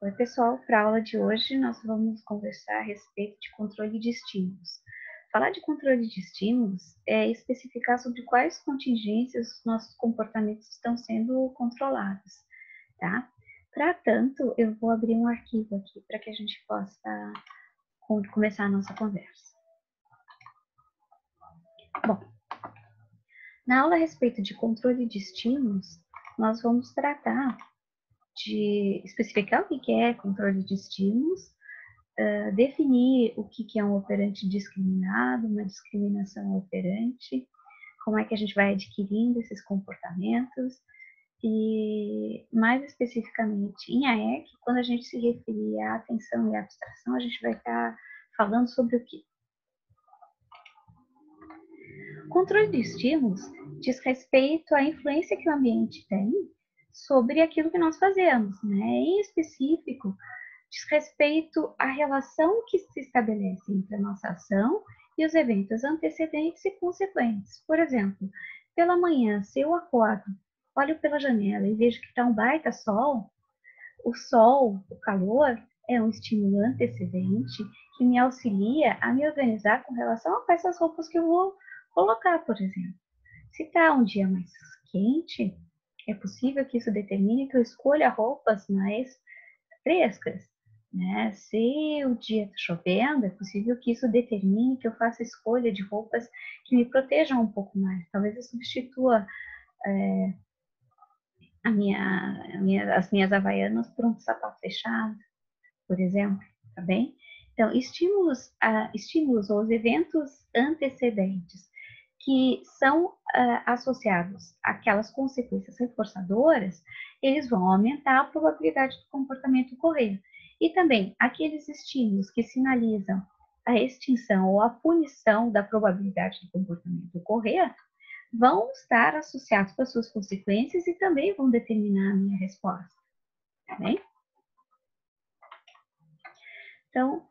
Oi, pessoal. Para a aula de hoje, nós vamos conversar a respeito de controle de estímulos. Falar de controle de estímulos é especificar sobre quais contingências os nossos comportamentos estão sendo controlados, tá? Para tanto, eu vou abrir um arquivo aqui para que a gente possa começar a nossa conversa. Bom, na aula a respeito de controle de estímulos, nós vamos tratar de especificar o que é controle de estímulos, definir o que é um operante discriminado, uma discriminação operante, como é que a gente vai adquirindo esses comportamentos e, mais especificamente, em AEC, quando a gente se referir à atenção e à abstração, a gente vai estar falando sobre o quê? O controle de estímulos diz respeito à influência que o ambiente tem sobre aquilo que nós fazemos, né? Em específico, diz respeito à relação que se estabelece entre a nossa ação e os eventos antecedentes e consequentes. Por exemplo, pela manhã, se eu acordo, olho pela janela e vejo que está um baita sol, o calor, é um estímulo antecedente que me auxilia a me organizar com relação a quais são as roupas que eu vou colocar, por exemplo. Se está um dia mais quente, é possível que isso determine que eu escolha roupas mais frescas, né? Se o dia está chovendo, é possível que isso determine que eu faça escolha de roupas que me protejam um pouco mais. Talvez eu substitua as minhas havaianas por um sapato fechado, por exemplo, tá bem? Então, estímulos ou os eventos antecedentes que são associados àquelas consequências reforçadoras, eles vão aumentar a probabilidade do comportamento ocorrer. E também aqueles estímulos que sinalizam a extinção ou a punição da probabilidade do comportamento ocorrer vão estar associados com as suas consequências e também vão determinar a minha resposta. Tá bem? Então,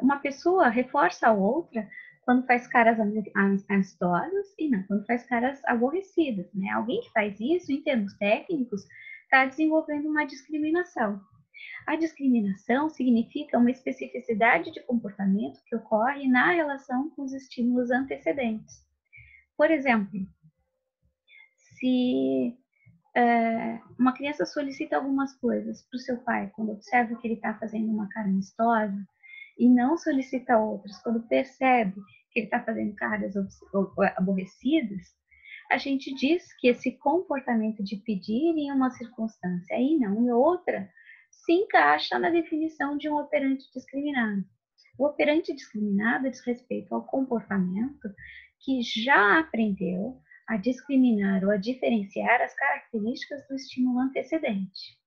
uma pessoa reforça a outra quando faz caras amistosas e não quando faz caras aborrecidas, né? Alguém que faz isso, em termos técnicos, está desenvolvendo uma discriminação. A discriminação significa uma especificidade de comportamento que ocorre na relação com os estímulos antecedentes. Por exemplo, se uma criança solicita algumas coisas para o seu pai quando observa que ele está fazendo uma cara amistosa e não solicita outras quando percebe que ele está fazendo caras aborrecidas, a gente diz que esse comportamento de pedir em uma circunstância e não em outra se encaixa na definição de um operante discriminado. O operante discriminado diz respeito ao comportamento que já aprendeu a discriminar ou a diferenciar as características do estímulo antecedente.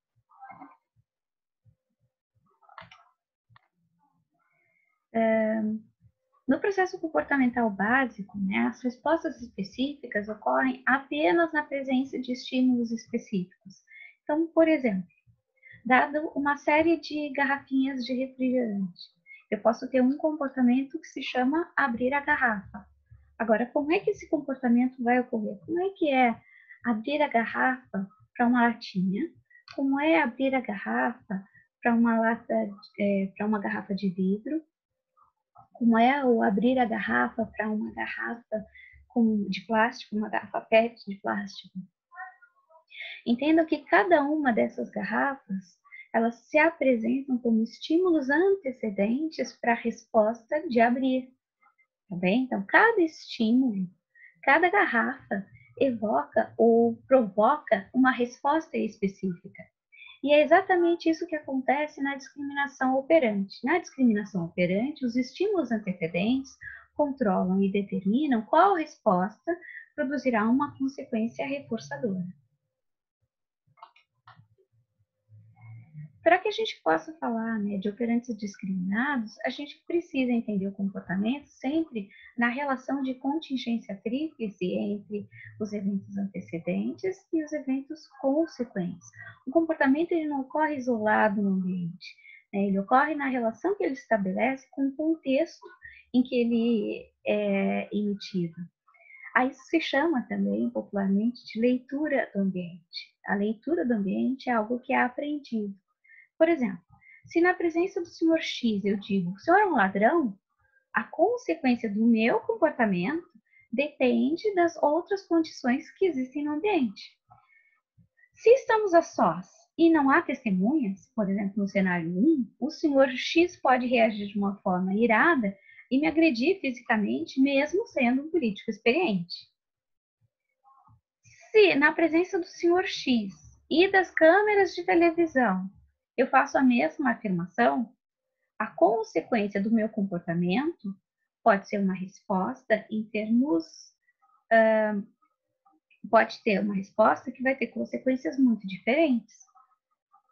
No processo comportamental básico, né, as respostas específicas ocorrem apenas na presença de estímulos específicos. Então, por exemplo, dado uma série de garrafinhas de refrigerante, eu posso ter um comportamento que se chama abrir a garrafa. Agora, como é que esse comportamento vai ocorrer? Como é que é abrir a garrafa para uma latinha? Como é abrir a garrafa para uma garrafa de vidro? Como é o abrir a garrafa para uma garrafa de plástico, uma garrafa PET de plástico? Entenda que cada uma dessas garrafas, elas se apresentam como estímulos antecedentes para a resposta de abrir, tá bem? Então, cada estímulo, cada garrafa evoca ou provoca uma resposta específica. E é exatamente isso que acontece na discriminação operante. Na discriminação operante, os estímulos antecedentes controlam e determinam qual resposta produzirá uma consequência reforçadora. Para que a gente possa falar, né, de operantes discriminados, a gente precisa entender o comportamento sempre na relação de contingência tríplice entre os eventos antecedentes e os eventos consequentes. O comportamento ele não ocorre isolado no ambiente, né, ele ocorre na relação que ele estabelece com o contexto em que ele é emitido. A isso se chama também, popularmente, de leitura do ambiente. A leitura do ambiente é algo que é aprendido. Por exemplo, se na presença do senhor X eu digo, o senhor é um ladrão, a consequência do meu comportamento depende das outras condições que existem no ambiente. Se estamos a sós e não há testemunhas, por exemplo, no cenário 1, o senhor X pode reagir de uma forma irada e me agredir fisicamente, mesmo sendo um político experiente. Se, na presença do senhor X e das câmeras de televisão, eu faço a mesma afirmação, a consequência do meu comportamento pode ser uma resposta em termos. Pode ter uma resposta que vai ter consequências muito diferentes.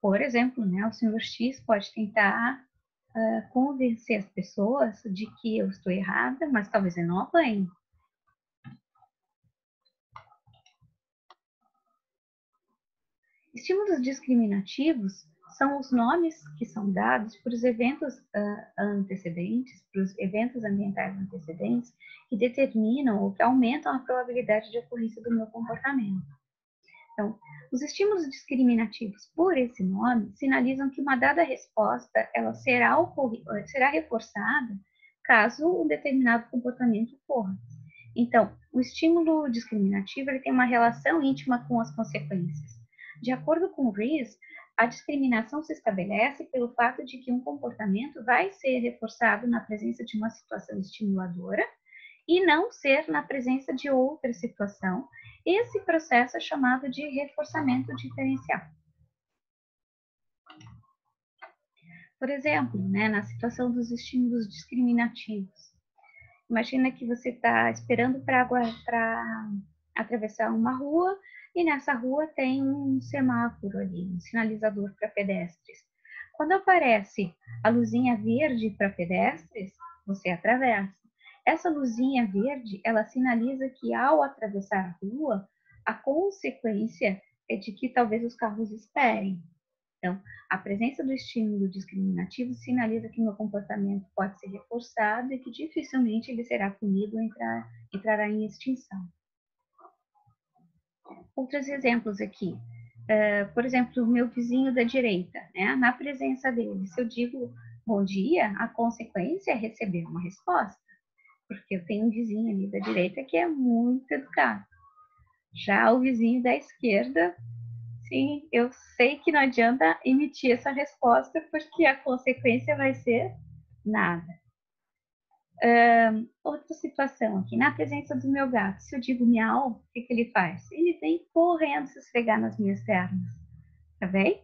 Por exemplo, né, o senhor X pode tentar convencer as pessoas de que eu estou errada, mas talvez eu não apanhe. Estímulos discriminativos são os nomes que são dados para os eventos antecedentes, para os eventos ambientais antecedentes, que determinam ou que aumentam a probabilidade de ocorrência do meu comportamento. Então, os estímulos discriminativos por esse nome sinalizam que uma dada resposta ela será reforçada caso um determinado comportamento ocorra. Então, o estímulo discriminativo ele tem uma relação íntima com as consequências. De acordo com Rees, a discriminação se estabelece pelo fato de que um comportamento vai ser reforçado na presença de uma situação estimuladora e não ser na presença de outra situação. Esse processo é chamado de reforçamento diferencial. Por exemplo, né, na situação dos estímulos discriminativos, imagina que você está esperando para atravessar uma rua e nessa rua tem um semáforo ali, um sinalizador para pedestres. Quando aparece a luzinha verde para pedestres, você atravessa. Essa luzinha verde, ela sinaliza que ao atravessar a rua, a consequência é de que talvez os carros esperem. Então, a presença do estímulo discriminativo sinaliza que meu comportamento pode ser reforçado e que dificilmente ele será punido ou entrará em extinção. Outros exemplos aqui. Por exemplo, o meu vizinho da direita, né? Na presença dele, se eu digo bom dia, a consequência é receber uma resposta, porque eu tenho um vizinho ali da direita que é muito educado. Já o vizinho da esquerda, sim, eu sei que não adianta emitir essa resposta, porque a consequência vai ser nada. Outra situação aqui, na presença do meu gato, se eu digo miau, o que ele faz? Ele vem correndo se esfregar nas minhas pernas, tá bem?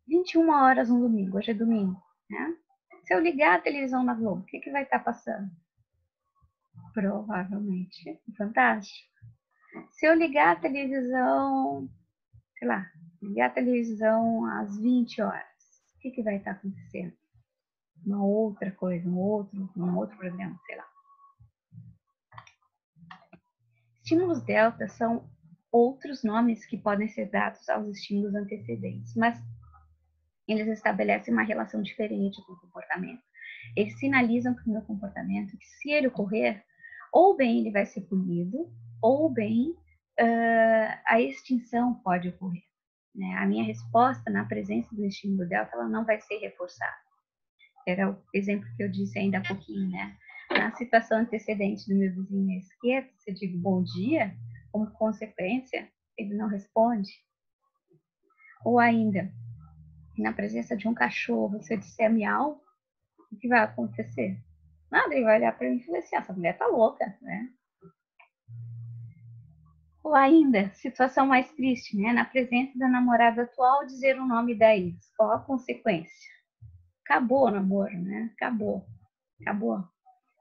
21 horas no domingo, hoje é domingo, né? Se eu ligar a televisão na Globo, o que vai estar passando? Provavelmente Fantástico. Se eu ligar a televisão, sei lá, ligar a televisão às 20 horas, o que vai estar acontecendo? Uma outra coisa, um outro programa, sei lá. Estímulos delta são outros nomes que podem ser dados aos estímulos antecedentes, mas eles estabelecem uma relação diferente com o comportamento. Eles sinalizam para o meu comportamento que se ele ocorrer, ou bem ele vai ser punido, ou bem a extinção pode ocorrer. Né? A minha resposta na presença do estímulo delta ela não vai ser reforçada. Era o exemplo que eu disse ainda há pouquinho, né? Na situação antecedente do meu vizinho à esquerda, se eu digo bom dia, como consequência, ele não responde. Ou ainda, na presença de um cachorro, se eu disser miau, o que vai acontecer? Nada, ele vai olhar para mim e falar assim, essa mulher tá louca, né? Ou ainda, situação mais triste, né? Na presença da namorada atual, dizer o nome da ex. Qual a consequência? Acabou o namoro, né? Acabou.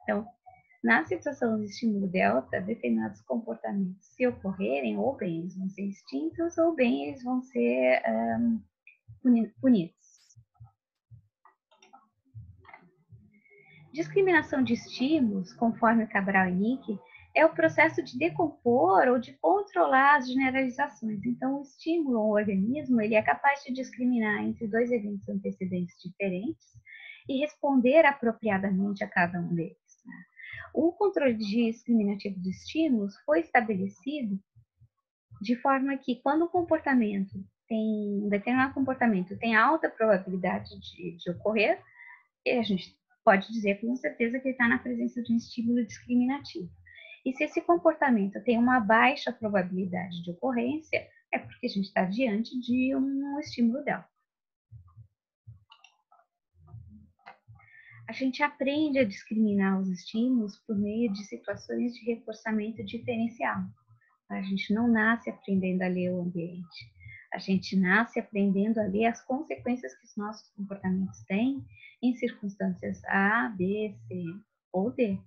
Então, na situação de estímulo delta, determinados comportamentos, se ocorrerem, ou bem eles vão ser extintos, ou bem eles vão ser punidos. Discriminação de estímulos, conforme Cabral e Nick, é o processo de decompor ou de controlar as generalizações. Então, o estímulo ao organismo ele é capaz de discriminar entre dois eventos antecedentes diferentes e responder apropriadamente a cada um deles. O controle discriminativo de estímulos foi estabelecido de forma que quando um determinado comportamento tem alta probabilidade de ocorrer, a gente pode dizer com certeza que ele está na presença de um estímulo discriminativo. E se esse comportamento tem uma baixa probabilidade de ocorrência, é porque a gente está diante de um estímulo delta. A gente aprende a discriminar os estímulos por meio de situações de reforçamento diferencial. A gente não nasce aprendendo a ler o ambiente. A gente nasce aprendendo a ler as consequências que os nossos comportamentos têm em circunstâncias A, B, C ou D.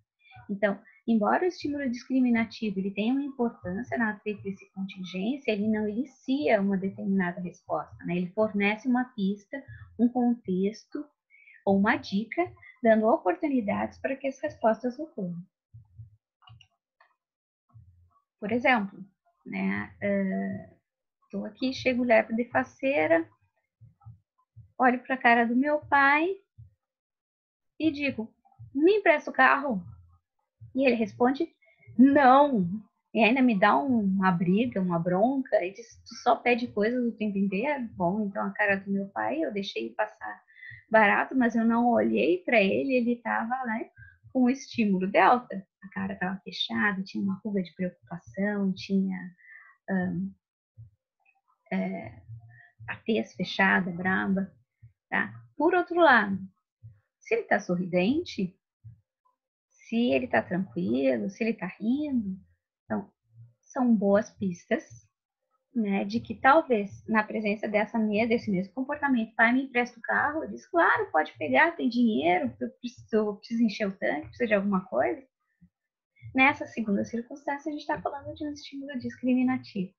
Então, embora o estímulo discriminativo ele tenha uma importância na tríplice contingência, ele não inicia uma determinada resposta, né? Ele fornece uma pista, um contexto ou uma dica, dando oportunidades para que as respostas ocorram. Por exemplo, né? Estou aqui, chego, levo de faceira, olho para a cara do meu pai e digo, me empresta o carro? E ele responde, não. E ainda me dá uma briga, uma bronca, e diz, tu só pede coisas o tempo inteiro? Bom, então a cara do meu pai, eu deixei passar barato, mas eu não olhei para ele, ele estava, né, com o estímulo delta. A cara estava fechada, tinha uma ruga de preocupação, tinha a tez fechada, braba, tá? Por outro lado, se ele está sorridente, se ele está tranquilo, se ele está rindo, então são boas pistas, né, de que talvez na presença desse mesmo comportamento, pai me empresta o carro, eu disse, claro, pode pegar, tem dinheiro, eu preciso encher o tanque, precisa de alguma coisa. Nessa segunda circunstância, a gente está falando de um estímulo discriminativo.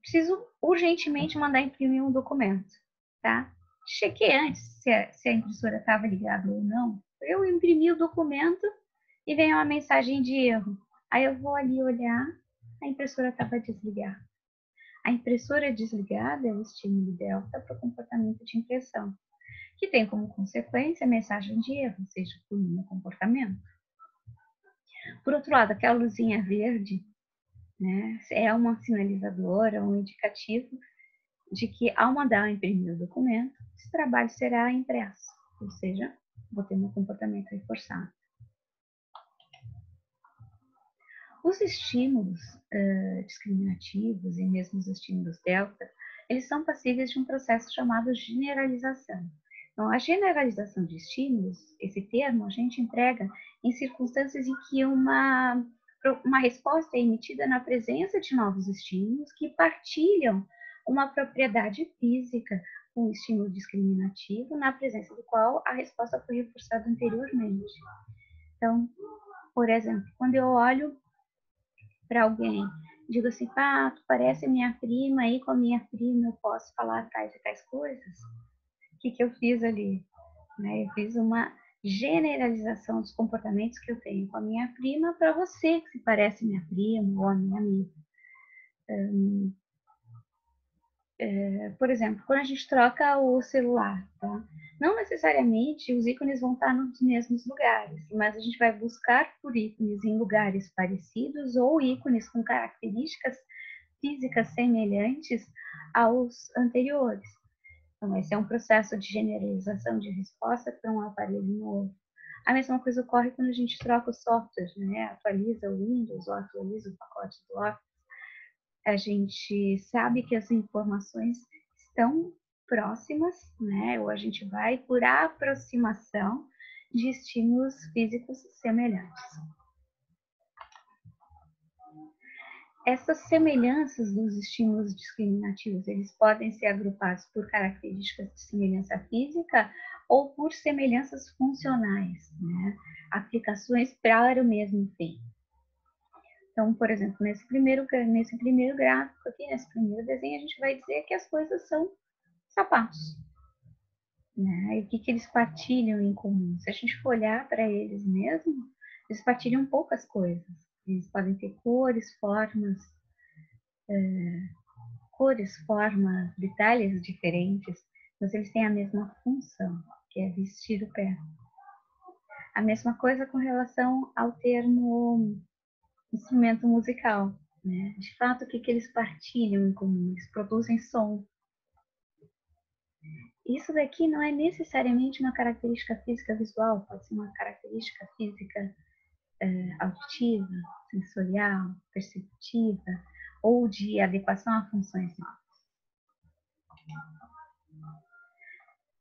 Preciso urgentemente mandar imprimir um documento, tá? Chequei antes se a impressora estava ligada ou não. Eu imprimi o documento e vem uma mensagem de erro. Aí eu vou ali olhar, a impressora estava desligada. A impressora desligada é o estímulo delta para o comportamento de impressão, que tem como consequência a mensagem de erro, ou seja, ruim no comportamento. Por outro lado, aquela luzinha verde, né, é uma sinalizadora, um indicativo de que ao mandar imprimir o documento, esse trabalho será impresso, ou seja, vou ter meu comportamento reforçado. Os estímulos discriminativos e mesmo os estímulos delta, eles são passíveis de um processo chamado generalização. Então, a generalização de estímulos, esse termo, a gente emprega em circunstâncias em que uma resposta é emitida na presença de novos estímulos que partilham uma propriedade física com o estímulo discriminativo, na presença do qual a resposta foi reforçada anteriormente. Então, por exemplo, quando eu olho para alguém, digo assim, pá, tu parece minha prima, aí com a minha prima eu posso falar tais e tais coisas? O que eu fiz ali? Né? Eu fiz uma generalização dos comportamentos que eu tenho com a minha prima para você que se parece minha prima ou a minha amiga. Por exemplo, quando a gente troca o celular, tá? Não necessariamente os ícones vão estar nos mesmos lugares, mas a gente vai buscar por ícones em lugares parecidos ou ícones com características físicas semelhantes aos anteriores. Então, esse é um processo de generalização de resposta para um aparelho novo. A mesma coisa ocorre quando a gente troca os softwares, né? Atualiza o Windows ou atualiza o pacote do Office. A gente sabe que as informações estão próximas, né? Ou a gente vai por aproximação de estímulos físicos semelhantes. Essas semelhanças dos estímulos discriminativos, eles podem ser agrupados por características de semelhança física ou por semelhanças funcionais, né? Aplicações para o mesmo fim. Então, por exemplo, nesse primeiro gráfico aqui, nesse primeiro desenho, a gente vai dizer que as coisas são sapatos. Né? E o que eles partilham em comum? Se a gente for olhar para eles mesmos, eles partilham poucas coisas. Eles podem ter cores, formas, detalhes diferentes, mas eles têm a mesma função, que é vestir o pé. A mesma coisa com relação ao termo instrumento musical, né? De fato, o que eles partilham em comum? Eles produzem som. Isso daqui não é necessariamente uma característica física visual, pode ser uma característica física auditiva, sensorial, perceptiva, ou de adequação a funções novas.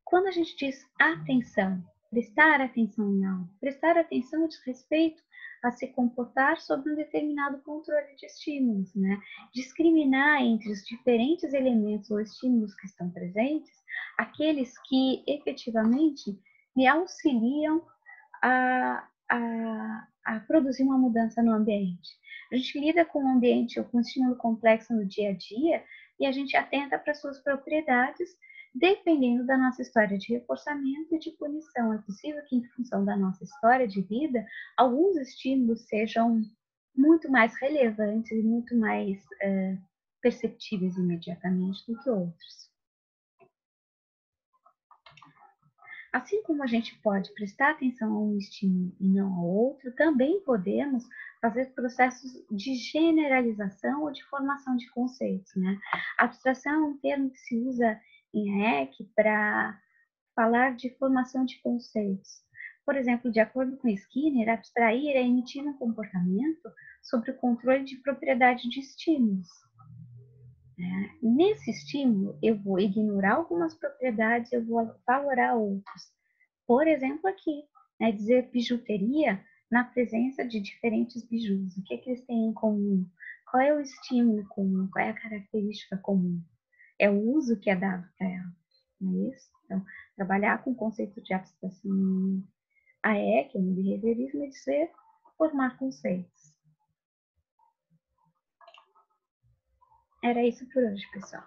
Quando a gente diz atenção, prestar atenção em algo, prestar atenção diz respeito a se comportar sob um determinado controle de estímulos, né? Discriminar entre os diferentes elementos ou estímulos que estão presentes, aqueles que efetivamente me auxiliam a produzir uma mudança no ambiente. A gente lida com um ambiente ou com um estímulo complexo no dia a dia e a gente atenta para suas propriedades, dependendo da nossa história de reforçamento e de punição. É possível que, em função da nossa história de vida, alguns estímulos sejam muito mais relevantes e muito mais perceptíveis imediatamente do que outros. Assim como a gente pode prestar atenção a um estímulo e não ao outro, também podemos fazer processos de generalização ou de formação de conceitos, né? Abstração é um termo que se usa em REC para falar de formação de conceitos. Por exemplo, de acordo com Skinner, abstrair é emitir um comportamento sobre o controle de propriedade de estímulos. Nesse estímulo, eu vou ignorar algumas propriedades, eu vou valorar outras. Por exemplo, aqui, dizer bijuteria na presença de diferentes bijus. O que eles têm em comum? Qual é o estímulo comum? Qual é a característica comum? É o uso que é dado para ela, não é isso? Então, trabalhar com o conceito de abstração AE, que é o behaviorismo, é dizer formar conceitos. Era isso por hoje, pessoal.